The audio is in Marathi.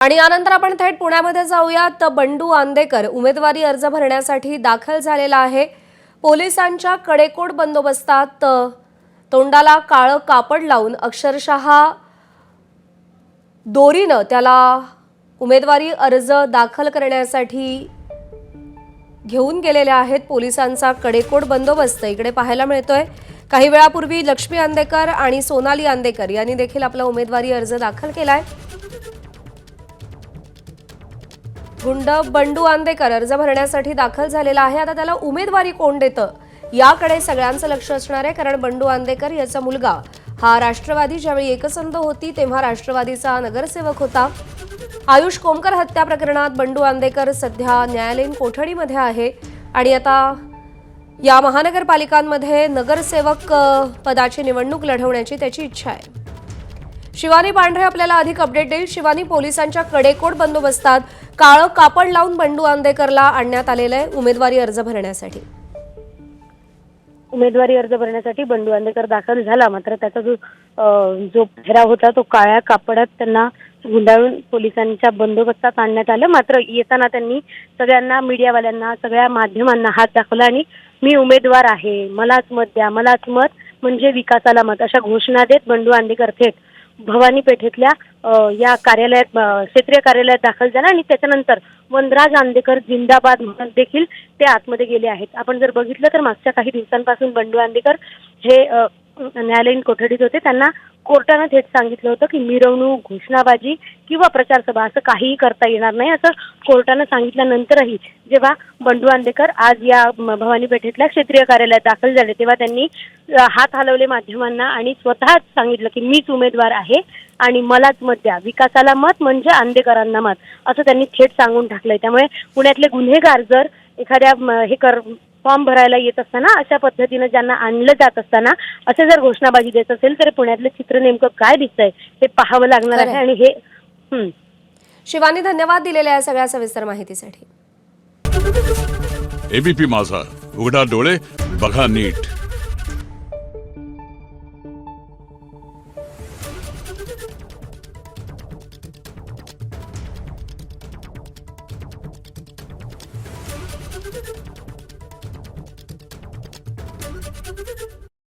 आणि यानंतर आपण थेट पुण्यामध्ये जाऊयात। बंडू आंदेकर उमेदवारी अर्ज भरण्यासाठी दाखल झालेला आहे। पोलिसांच्या कडेकोट बंदोबस्तात तोंडाला काळं कापड लावून अक्षरशः दोरीनं त्याला उमेदवारी अर्ज दाखल करण्यासाठी घेऊन गेलेले आहेत। पोलिसांचा कडेकोट बंदोबस्त इकडे पाहायला मिळतोय। काही वेळापूर्वी लक्ष्मी आंदेकर आणि सोनाली आंदेकर यांनी देखील आपला उमेदवारी अर्ज दाखल केलाय। गुंड बंडू आंदेकर अर्ज भरण्यासाठी दाखल झालेला आहे। आता त्याला उमेदवारी कोण देतं याकडे सगळ्यांचं लक्ष असणार आहे, कारण बंडू आंदेकर याचा मुलगा हा राष्ट्रवादी ज्यावेळी एकसंध होती तेव्हा राष्ट्रवादीचा नगरसेवक होता। आयुष कोमकर हत्या प्रकरणात बंडू आंदेकर सध्या न्यायालयीन कोठडीमध्ये आहे आणि आता या महानगरपालिकांमध्ये नगरसेवक पदाची निवडणूक लढवण्याची त्याची इच्छा आहे। शिवानी पांढरे आपल्याला अधिक अपडेट देईल। शिवानी, पोलिसांच्या कडेकोट बंदोबस्तात काळं कापड लावून बंडू आंदेकरला आणण्यात आलेलं आहे उमेदवारी अर्ज भरण्यासाठी। उमेदवारी अर्ज भरण्यासाठी बंडू आंदेकर दाखल झाला, मात्र त्याचा जो पेहराव होता तो काळ्या कापडात त्यांना गुंडाळून पोलिसांच्या बंदोबस्तात आणण्यात आलं। मात्र येताना त्यांनी सगळ्यांना, मीडियावाल्यांना, सगळ्या माध्यमांना हात दाखवला आणि मी उमेदवार आहे, मलाच मत द्या, मलाच मत म्हणजे विकासाला मत, अशा घोषणा देत बंडू आंदेकर थेट भवानी पेठेतल्या या कार्यालयात, क्षेत्रीय कार्यालयात दाखल झाला आणि त्याच्यानंतर वनराज आंदेकर जिंदाबाद म्हणून देखील ते आतमध्ये गेले आहेत। आपण जर बघितलं तर मागच्या काही दिवसांपासून बंडू आंदेकर हे न्यायालयीन कोठडीत होते। त्यांना कोर्टानं थेट सांगितलं होतं की मिरवणूक, घोषणाबाजी किंवा प्रचार सभा असं काहीही करता येणार नाही, असं कोर्टानं सांगितल्यानंतरही जेव्हा बंडू आंदेकर आज या भवानी पेठेतल्या क्षेत्रीय कार्यालयात दाखल झाले तेव्हा त्यांनी हात हलवले माध्यमांना आणि स्वतःच सांगितलं की मीच उमेदवार आहे आणि मलाच मत द्या, विकासाला मत म्हणजे आंदेकरांना मत, असं त्यांनी थेट सांगून टाकलंय। त्यामुळे पुण्यातले गुन्हेगार जर एखाद्या फॉर्म भरायला येत असताना अशा पद्धतीनं ज्यांना आणलं जात असताना असे जर घोषणाबाजी देत असेल तर पुण्यातलं चित्र नेमकं काय दिसतंय हे पाहावं लागणार आहे। आणि हे शिवानी, धन्यवाद दिलेल्या या सगळ्या सविस्तर माहितीसाठी। एबीपी माझा, उघडा डोळे बघा नीट।